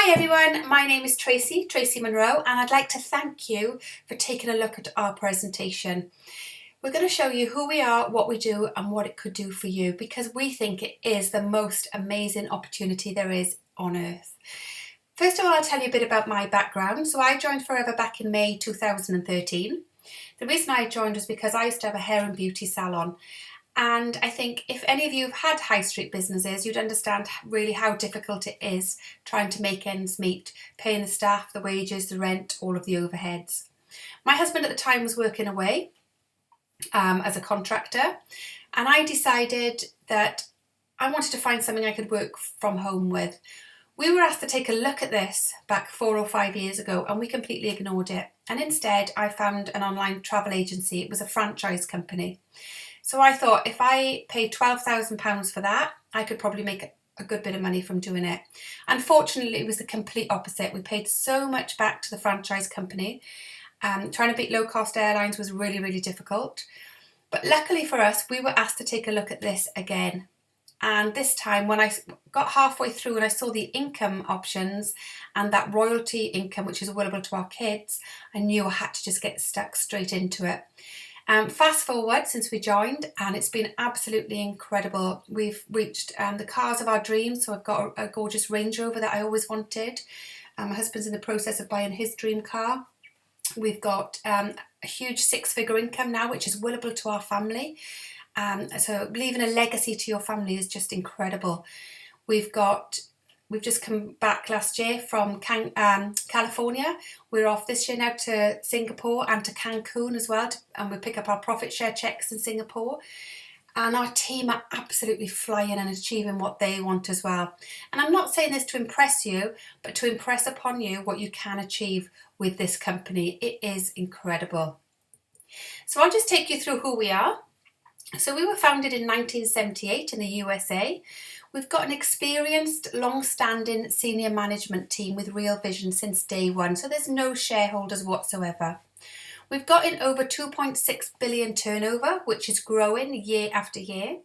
Hi everyone, my name is Tracy Monroe, and I'd like to thank you for taking a look at our presentation. We're going to show you who we are, what we do and what it could do for you, because we think it is the most amazing opportunity there is on earth. First of all, I'll tell you a bit about my background. So I joined Forever back in May 2013. The reason I joined was because I used to have a hair and beauty salon. And I think if any of you have had high street businesses, you'd understand really how difficult it is trying to make ends meet, paying the staff, the wages, the rent, all of the overheads. My husband at the time was working away as a contractor, and I decided that I wanted to find something I could work from home with. We were asked to take a look at this back 4 or 5 years ago, and we completely ignored it. And instead, I found an online travel agency. It was a franchise company. So I thought if I paid £12,000 for that, I could probably make a good bit of money from doing it. Unfortunately, it was the complete opposite. We paid so much back to the franchise company. Trying to beat low-cost airlines was really, really difficult. But luckily for us, we were asked to take a look at this again. And this time, when I got halfway through and I saw the income options and that royalty income, which is available to our kids, I knew I had to just get stuck straight into it. Fast forward since we joined, and it's been absolutely incredible. We've reached the cars of our dreams. So I've got a gorgeous Range Rover that I always wanted. My husband's in the process of buying his dream car. We've got a huge 6-figure income now, which is willable to our family. So leaving a legacy to your family is just incredible. We've just come back last year from California. We're off this year now to Singapore and to Cancun as well, and we pick up our profit share checks in Singapore. And our team are absolutely flying and achieving what they want as well. And I'm not saying this to impress you, but to impress upon you what you can achieve with this company. It is incredible. So I'll just take you through who we are. So we were founded in 1978 in the USA. We've got an experienced, long-standing senior management team with real vision since day one. So there's no shareholders whatsoever. We've got in over 2.6 billion turnover, which is growing year after year.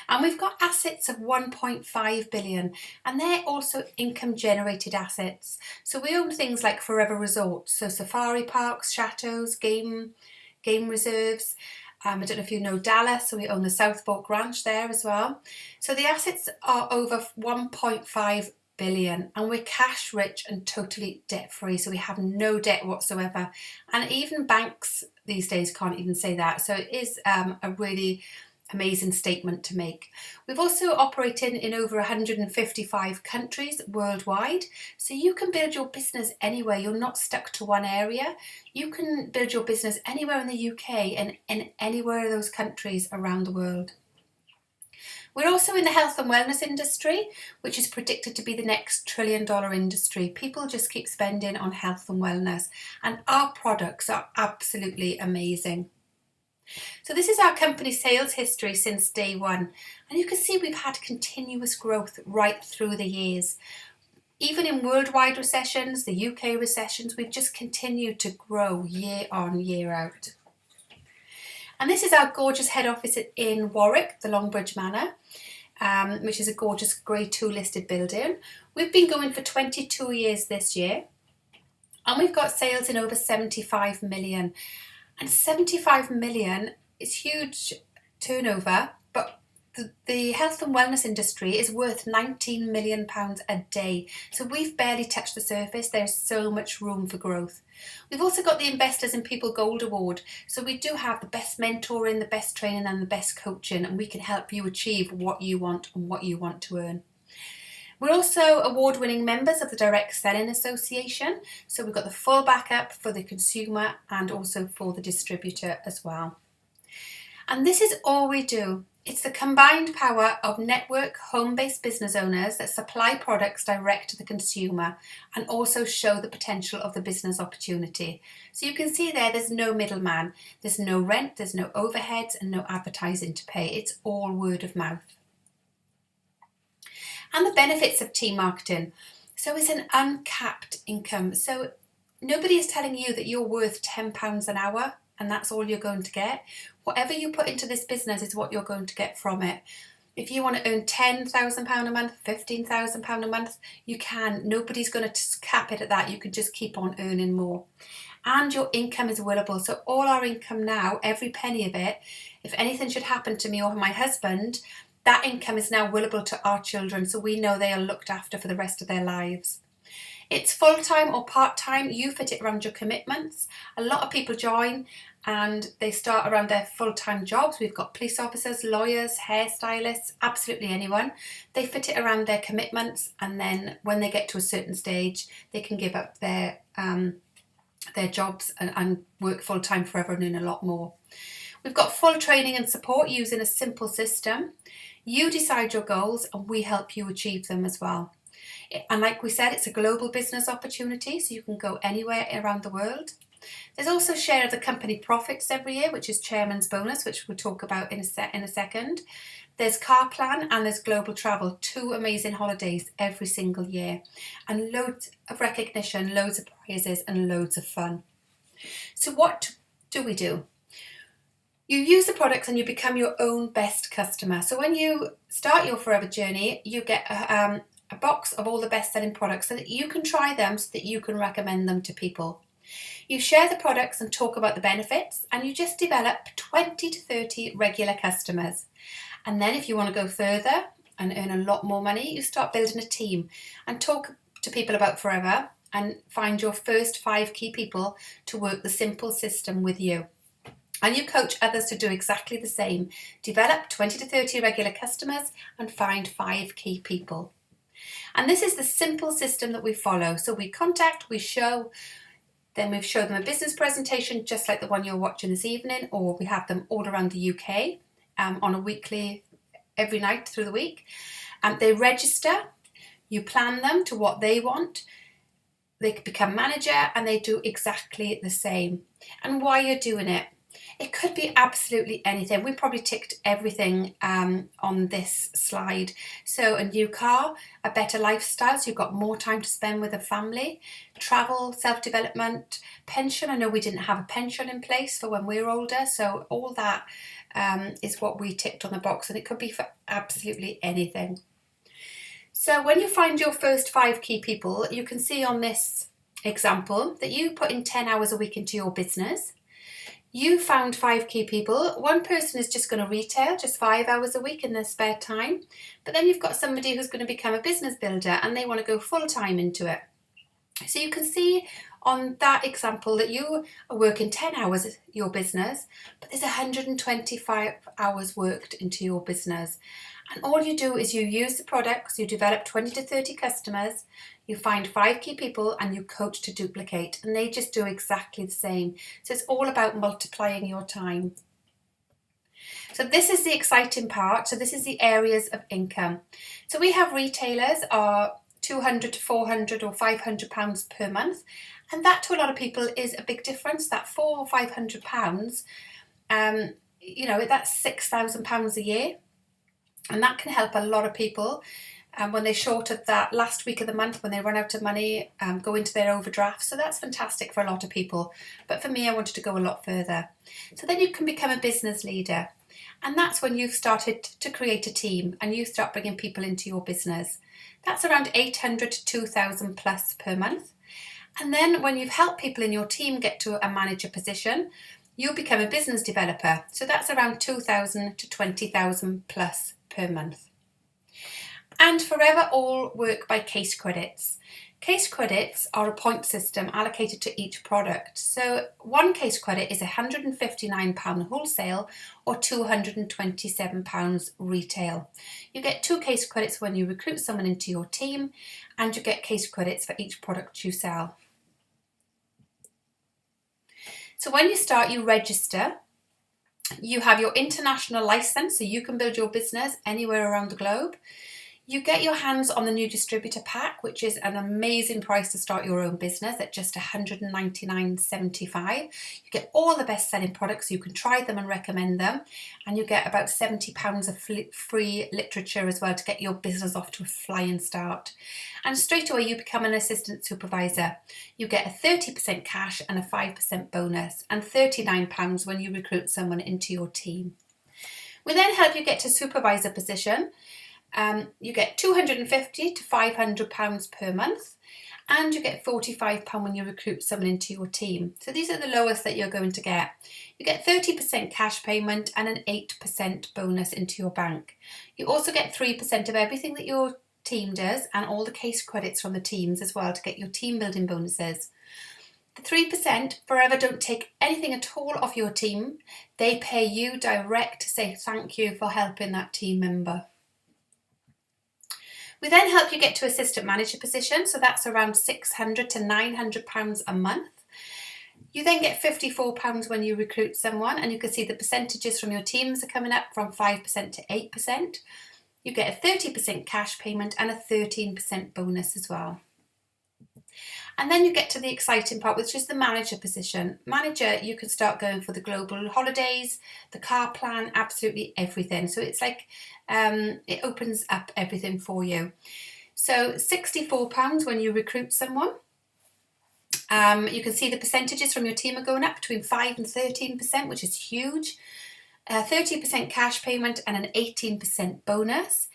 And we've got assets of 1.5 billion, and they're also income generated assets. So we own things like Forever Resorts, so safari parks, chateaus, game reserves. I don't know if you know Dallas, so we own the Southport Ranch there as well. So the assets are over 1.5 billion, and we're cash rich and totally debt free. So we have no debt whatsoever. And even banks these days can't even say that. So it is a really amazing statement to make. We've also operated in over 155 countries worldwide. So you can build your business anywhere. You're not stuck to one area. You can build your business anywhere in the UK and in anywhere of those countries around the world. We're also in the health and wellness industry, which is predicted to be the next $1 trillion industry. People just keep spending on health and wellness, and our products are absolutely amazing. So this is our company sales history since day one, and you can see we've had continuous growth right through the years. Even in worldwide recessions, the UK recessions, we've just continued to grow year on, year out. And this is our gorgeous head office in Warwick, the Longbridge Manor, which is a gorgeous Grade 2 listed building. We've been going for 22 years this year, and we've got sales in over 75 million. And 75 million is huge turnover, but the health and wellness industry is worth £19 million a day. So we've barely touched the surface. There's so much room for growth. We've also got the Investors in People Gold Award. So we do have the best mentoring, the best training and the best coaching, and we can help you achieve what you want and what you want to earn. We're also award-winning members of the Direct Selling Association. So we've got the full backup for the consumer and also for the distributor as well. And this is all we do. It's the combined power of network home-based business owners that supply products direct to the consumer and also show the potential of the business opportunity. So you can see there's no middleman, there's no rent, there's no overheads and no advertising to pay. It's all word of mouth. And the benefits of team marketing. So it's an uncapped income. So nobody is telling you that you're worth £10 an hour and that's all you're going to get. Whatever you put into this business is what you're going to get from it. If you want to earn £10,000 a month, £15,000 a month, you can. Nobody's going to cap it at that. You can just keep on earning more. And your income is willable. So all our income now, every penny of it, if anything should happen to me or my husband, that income is now willable to our children. So we know they are looked after for the rest of their lives. It's full-time or part-time. You fit it around your commitments. A lot of people join and they start around their full-time jobs. We've got police officers, lawyers, hairstylists, absolutely anyone. They fit it around their commitments, and then when they get to a certain stage, they can give up their jobs and work full-time forever and earn a lot more. We've got full training and support using a simple system. You decide your goals and we help you achieve them as well. And like we said, it's a global business opportunity, so you can go anywhere around the world. There's also share of the company profits every year, which is chairman's bonus, which we'll talk about in a second. There's car plan and there's global travel, 2 amazing holidays every single year, and loads of recognition, loads of prizes and loads of fun. So what do we do? You use the products and you become your own best customer. So when you start your Forever journey, you get a box of all the best-selling products so that you can try them, so that you can recommend them to people. You share the products and talk about the benefits, and you just develop 20 to 30 regular customers. And then if you want to go further and earn a lot more money, you start building a team and talk to people about Forever and find your first 5 key people to work the simple system with you. And you coach others to do exactly the same. Develop 20 to 30 regular customers and find 5 key people. And this is the simple system that we follow. So we contact, we show, then we show them a business presentation just like the one you're watching this evening, or we have them all around the UK on a weekly, every night through the week. They register, you plan them to what they want, they become manager, and they do exactly the same. And why you're doing it. It could be absolutely anything. We probably ticked everything on this slide. So a new car, a better lifestyle, so you've got more time to spend with a family, travel, self-development, pension. I know we didn't have a pension in place for when we're older, so all that is what we ticked on the box, and it could be for absolutely anything. So when you find your first 5 key people, you can see on this example that you put in 10 hours a week into your business. You found 5 key people. One person is just going to retail, just 5 hours a week in their spare time. But then you've got somebody who's going to become a business builder and they want to go full time into it. So you can see on that example that you are working 10 hours your business, but there's 125 hours worked into your business. And all you do is you use the products, you develop 20 to 30 customers, you find 5 key people and you coach to duplicate, and they just do exactly the same. So it's all about multiplying your time. So this is the exciting part. So this is the areas of income. So we have retailers are 200 to 400 or 500 pounds per month, and that to a lot of people is a big difference. That 400 or 500 pounds, that's 6,000 pounds a year, and that can help a lot of people. When they're short of that last week of the month, when they run out of money, go into their overdraft. So that's fantastic for a lot of people. But for me, I wanted to go a lot further. So then you can become a business leader. And that's when you've started to create a team and you start bringing people into your business. That's around 800 to 2,000 plus per month. And then when you've helped people in your team get to a manager position, you'll become a business developer. So that's around 2,000 to 20,000 plus per month. And Forever all work by case credits. Case credits are a point system allocated to each product. So one case credit is £159 wholesale or £227 retail. You get 2 case credits when you recruit someone into your team, and you get case credits for each product you sell. So when you start, you register. You have your international license, so you can build your business anywhere around the globe. You get your hands on the new distributor pack, which is an amazing price to start your own business at just $199.75. You get all the best-selling products, you can try them and recommend them, and you get about £70 of free literature as well to get your business off to a flying start. And straight away you become an assistant supervisor. You get a 30% cash and a 5% bonus, and £39 when you recruit someone into your team. We then help you get to supervisor position. You get £250 to £500 per month, and you get £45 when you recruit someone into your team. So these are the lowest that you're going to get. You get 30% cash payment and an 8% bonus into your bank. You also get 3% of everything that your team does and all the case credits from the teams as well to get your team building bonuses. The 3% forever don't take anything at all off your team. They pay you direct to say thank you for helping that team member. We then help you get to assistant manager position, so that's around £600 to £900 a month. You then get £54 when you recruit someone, and you can see the percentages from your teams are coming up from 5% to 8%. You get a 30% cash payment and a 13% bonus as well. And then you get to the exciting part, which is the manager position. Manager, you can start going for the global holidays, the car plan, absolutely everything. So it's like it opens up everything for you. So £64 when you recruit someone. You can see the percentages from your team are going up between 5 and 13%, which is huge. 30% cash payment and an 18% bonus.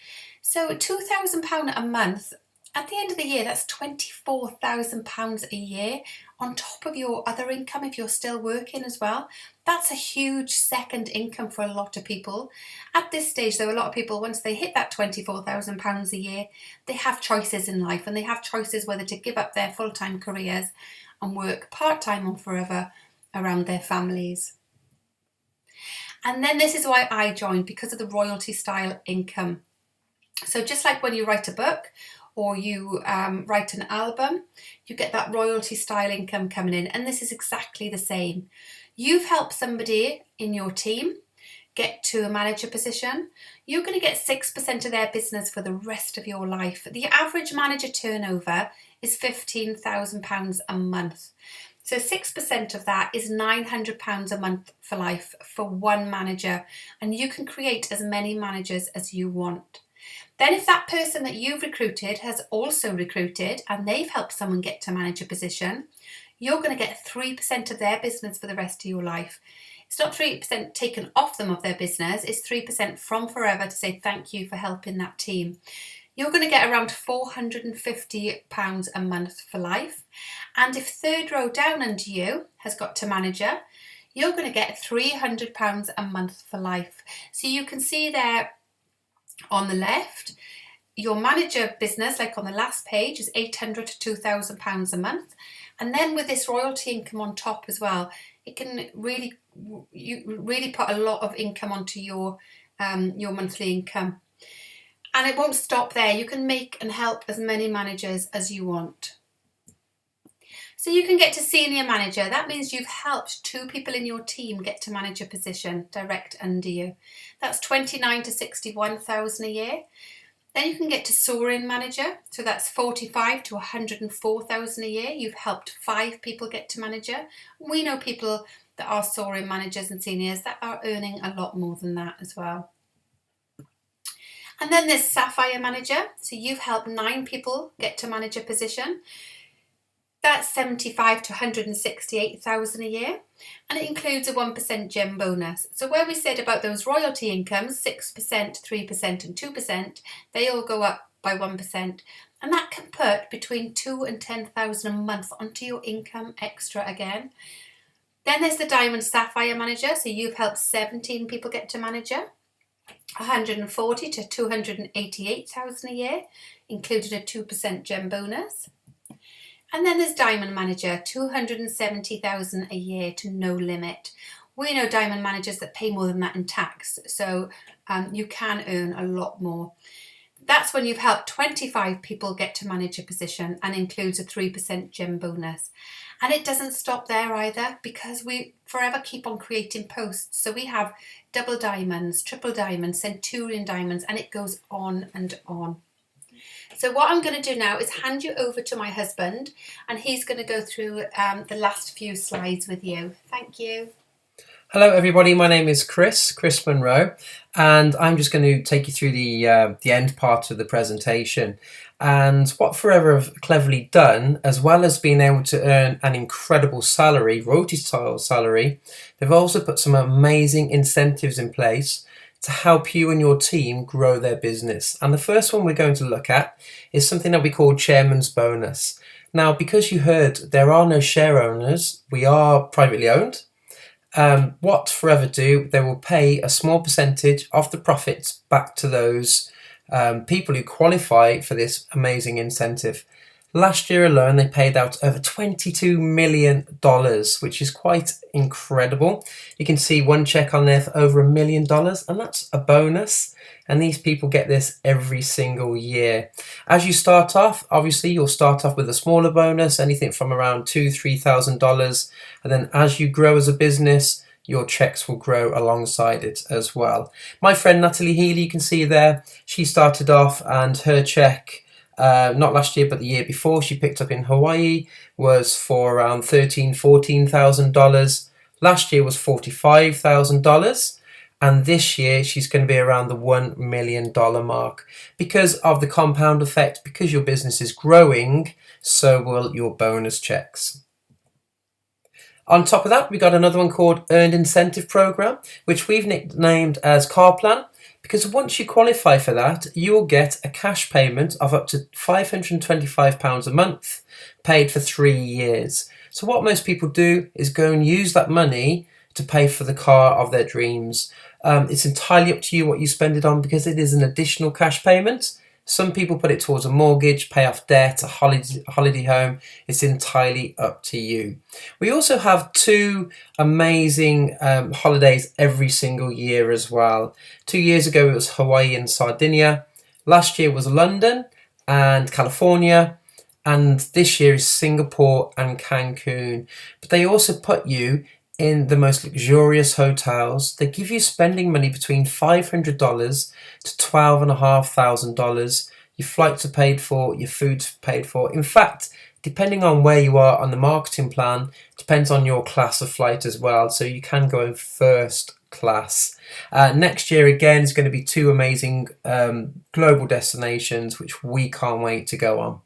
So £2,000 a month. At the end of the year, that's £24,000 a year on top of your other income if you're still working as well. That's a huge second income for a lot of people. At this stage, though, a lot of people, once they hit that £24,000 a year, they have choices in life, and they have choices whether to give up their full-time careers and work part-time or forever around their families. And then this is why I joined, because of the royalty style income. So just like when you write a book or you write an album, you get that royalty style income coming in, and this is exactly the same. You've helped somebody in your team get to a manager position. You're going to get 6% of their business for the rest of your life. The average manager turnover is £15,000 a month. So 6% of that is £900 a month for life for one manager, and you can create as many managers as you want. Then if that person that you've recruited has also recruited and they've helped someone get to manager position, you're going to get 3% of their business for the rest of your life. It's not 3% taken off them of their business, it's 3% from forever to say thank you for helping that team. You're going to get around £450 a month for life. And if third row down under you has got to manager, you're going to get £300 a month for life. So you can see there on the left, your manager business, like on the last page, is £800 to £2,000 a month. And then with this royalty income on top as well, it can really put a lot of income onto your monthly income. And it won't stop there. You can make and help as many managers as you want. So you can get to senior manager. That means you've helped 2 people in your team get to manager position direct under you. That's £29,000 to £61,000 a year. Then you can get to soaring manager. So that's £45,000 to £104,000 a year. You've helped 5 people get to manager. We know people that are soaring managers and seniors that are earning a lot more than that as well. And then there's sapphire manager. So you've helped 9 people get to manager position. That's £75,000 to £168,000 a year, and it includes a 1% gem bonus. So where we said about those royalty incomes, 6%, 3% and 2%, they all go up by 1%, and that can put between £2,000 and £10,000 a month onto your income extra again. Then there's the diamond sapphire manager. So you've helped 17 people get to manager, £140,000 to £288,000 a year, including a 2% gem bonus. And then there's diamond manager, £270,000 a year to no limit. We know diamond managers that pay more than that in tax, so you can earn a lot more. That's when you've helped 25 people get to manager position and includes a 3% gem bonus. And it doesn't stop there either, because we forever keep on creating posts. So we have double diamonds, triple diamonds, centurion diamonds, and it goes on and on. So what I'm going to do now is hand you over to my husband, and he's going to go through the last few slides with you. Thank you. Hello everybody, my name is Chris Monroe, and I'm just going to take you through the end part of the presentation. And what Forever have cleverly done, as well as being able to earn an incredible salary, royalty style salary, they've also put some amazing incentives in place to help you and your team grow their business. And the first one we're going to look at is something that we call Chairman's Bonus. Now, because you heard there are no share owners, we are privately owned. What Forever do, they will pay a small percentage of the profits back to those people who qualify for this amazing incentive. Last year alone, they paid out over $22 million, which is quite incredible. You can see one check on there for over $1 million, and that's a bonus. And these people get this every single year. As you start off, obviously, you'll start off with a smaller bonus, anything from around $2,000–$3,000. And then as you grow as a business, your checks will grow alongside it as well. My friend Natalie Healy, you can see there, she started off and her check, not last year, but the year before, she picked up in Hawaii, was for around $13,000–$14,000. Last year was $45,000. And this year, she's going to be around the $1 million mark. Because of the compound effect, because your business is growing, so will your bonus checks. On top of that, we got another one called Earned Incentive Program, which we've nicknamed as Car Plan. Because once you qualify for that, you will get a cash payment of up to £525 a month, paid for 3 years. So what most people do is go and use that money to pay for the car of their dreams. It's entirely up to you what you spend it on, because it is an additional cash payment. Some people put it towards a mortgage, pay off debt, a holiday home. It's entirely up to you. We also have 2 amazing holidays every single year as well. 2 years ago, it was Hawaii and Sardinia. Last year was London and California. And this year is Singapore and Cancun. But they also put you in the most luxurious hotels. They give you spending money between $500 to $12,500. Your flights are paid for, your food's paid for. In fact, depending on where you are on the marketing plan, depends on your class of flight as well. So you can go in first class. Next year again is going to be 2 amazing global destinations, which we can't wait to go on.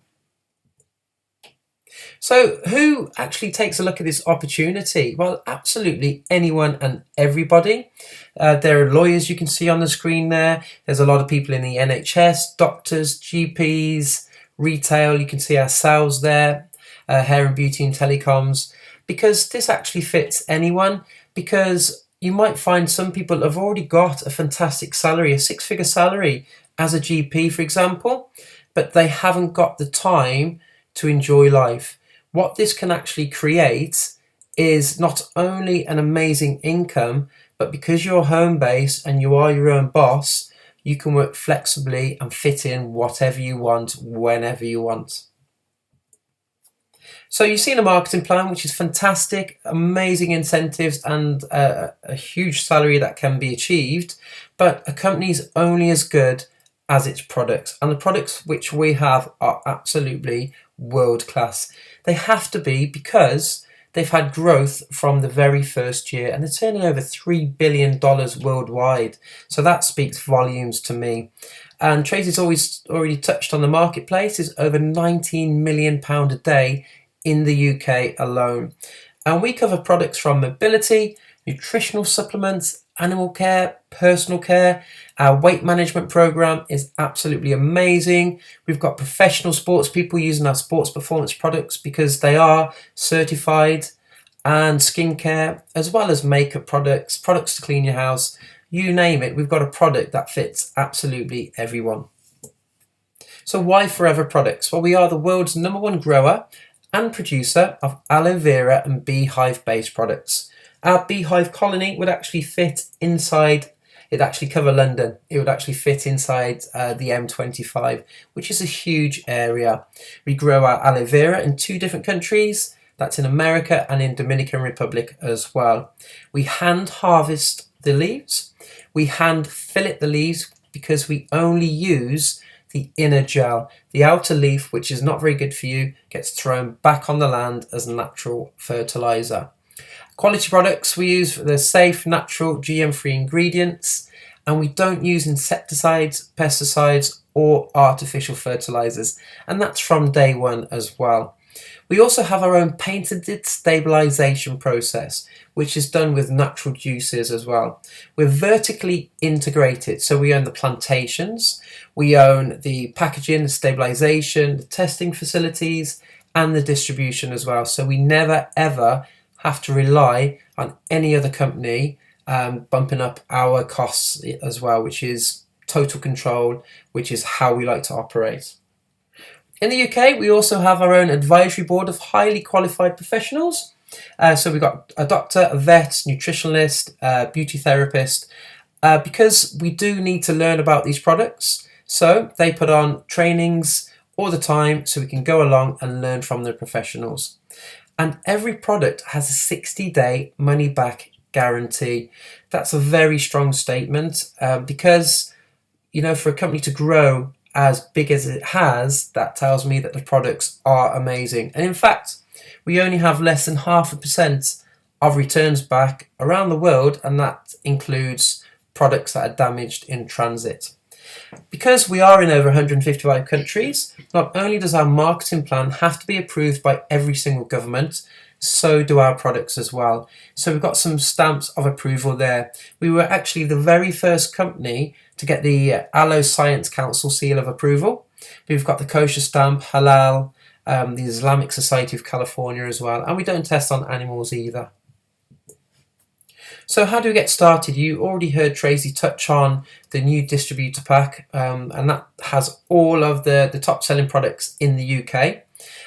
So who actually takes a look at this opportunity? Well, absolutely anyone and everybody. There are lawyers you can see on the screen there. There's a lot of people in the NHS, doctors, GPs, retail. You can see ourselves there, hair and beauty and telecoms, because this actually fits anyone. Because you might find some people have already got a fantastic salary, a 6-figure salary as a GP, for example, but they haven't got the time to enjoy life. What this can actually create is not only an amazing income, but because you're home based and you are your own boss, you can work flexibly and fit in whatever you want, whenever you want. So you've seen a marketing plan, which is fantastic, amazing incentives and a huge salary that can be achieved. But a company is only as good as its products, and the products which we have are absolutely world class. They have to be, because they've had growth from the very first year, and they're turning over $3 billion worldwide. So that speaks volumes to me. And Tracy's already touched on the marketplace is over £19 million a day in the UK alone. And we cover products from mobility, nutritional supplements, animal care, personal care. Our weight management program is absolutely amazing. We've got professional sports people using our sports performance products because they are certified, and skincare, as well as makeup products, products to clean your house, you name it. We've got a product that fits absolutely everyone. So why Forever Products? Well, we are the world's #1 grower and producer of aloe vera and beehive based products. Our beehive colony would actually fit inside, it'd actually cover London. It would actually fit inside the M25, which is a huge area. We grow our aloe vera in 2 different countries. That's in America and in Dominican Republic as well. We hand harvest the leaves. We hand fillet the leaves because we only use the inner gel. The outer leaf, which is not very good for you, gets thrown back on the land as natural fertilizer. Quality products we use, they're safe, natural, GM-free ingredients, and we don't use insecticides, pesticides, or artificial fertilizers, and that's from day one as well. We also have our own patented stabilization process, which is done with natural juices as well. We're vertically integrated, so we own the plantations, we own the packaging, the stabilization, the testing facilities, and the distribution as well. So we never ever have to rely on any other company bumping up our costs as well, which is total control, which is how we like to operate. In the UK, we also have our own advisory board of highly qualified professionals. So we've got a doctor, a vet, nutritionalist, beauty therapist, because we do need to learn about these products. So they put on trainings all the time so we can go along and learn from the professionals. And every product has a 60-day money-back guarantee. That's a very strong statement because, for a company to grow as big as it has, that tells me that the products are amazing. And in fact, we only have less than 0.5% of returns back around the world, and that includes products that are damaged in transit. Because we are in over 155 countries, not only does our marketing plan have to be approved by every single government, so do our products as well. So we've got some stamps of approval there. We were actually the very first company to get the Aloe Science Council seal of approval. We've got the kosher stamp, halal, the Islamic Society of California as well, and we don't test on animals either. So how do we get started? You already heard Tracy touch on the new distributor pack, and that has all of the top selling products in the UK.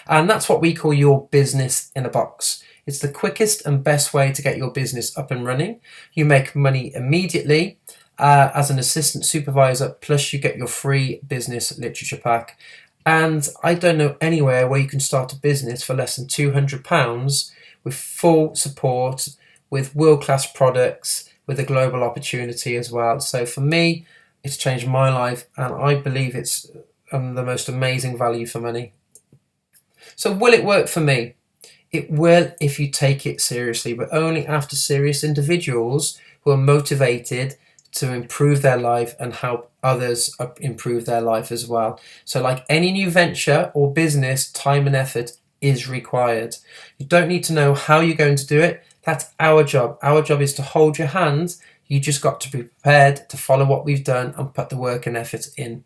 And that's what we call your business in a box. It's the quickest and best way to get your business up and running. You make money immediately as an assistant supervisor, plus you get your free business literature pack. And I don't know anywhere where you can start a business for less than £200 with full support, with world-class products, with a global opportunity as well. So for me, it's changed my life, and I believe it's the most amazing value for money. So will it work for me? It will if you take it seriously, but only after serious individuals who are motivated to improve their life and help others improve their life as well. So like any new venture or business, time and effort is required. You don't need to know how you're going to do it. That's our job. Our job is to hold your hand. You just got to be prepared to follow what we've done and put the work and effort in.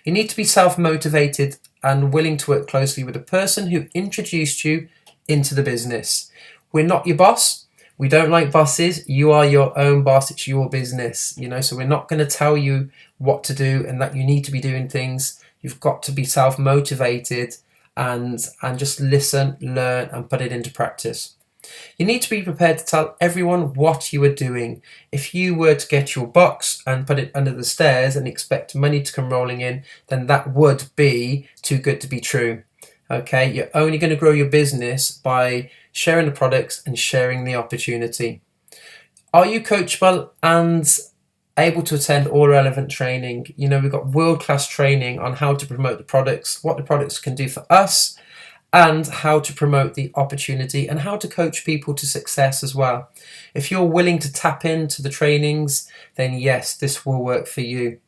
You need to be self-motivated and willing to work closely with the person who introduced you into the business. We're not your boss. We don't like bosses. You are your own boss. It's your business, so we're not going to tell you what to do and that you need to be doing things. You've got to be self-motivated and just listen, learn, and put it into practice. You need to be prepared to tell everyone what you are doing. If you were to get your box and put it under the stairs and expect money to come rolling in, then that would be too good to be true. Okay, you're only going to grow your business by sharing the products and sharing the opportunity. Are you coachable and able to attend all relevant training? We've got world-class training on how to promote the products, what the products can do for us, and how to promote the opportunity and how to coach people to success as well. If you're willing to tap into the trainings, then yes, this will work for you.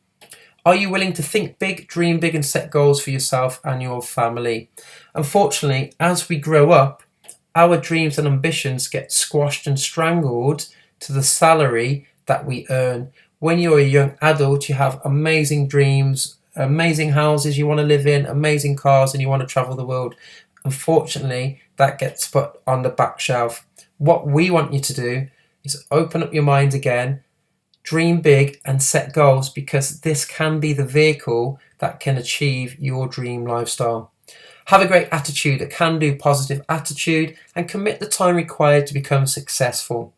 Are you willing to think big, dream big, and set goals for yourself and your family? Unfortunately, as we grow up, our dreams and ambitions get squashed and strangled to the salary that we earn. When you're a young adult, you have amazing dreams, amazing houses you want to live in, amazing cars, and you want to travel the world. Unfortunately, that gets put on the back shelf. What we want you to do is open up your mind again, dream big, and set goals, because this can be the vehicle that can achieve your dream lifestyle. Have a great attitude, a can-do positive attitude, and commit the time required to become successful.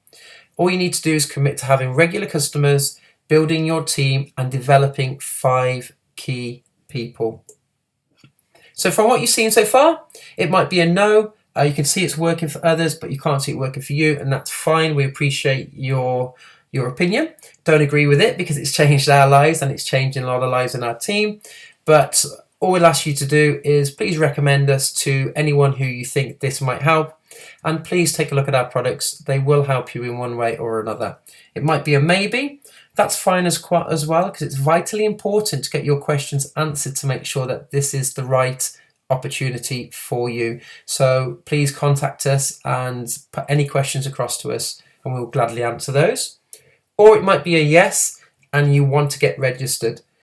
All you need to do is commit to having regular customers, building your team, and developing 5 key people. So from what you've seen so far, it might be a no. You can see it's working for others, but you can't see it working for you, and that's fine. We appreciate your opinion. Don't agree with it because it's changed our lives and it's changing a lot of lives in our team. But all we'll ask you to do is please recommend us to anyone who you think this might help, and please take a look at our products. They will help you in one way or another. It might be a maybe. That's fine as well, because it's vitally important to get your questions answered to make sure that this is the right opportunity for you. So please contact us and put any questions across to us, and we'll gladly answer those. Or it might be a yes and you want to get registered.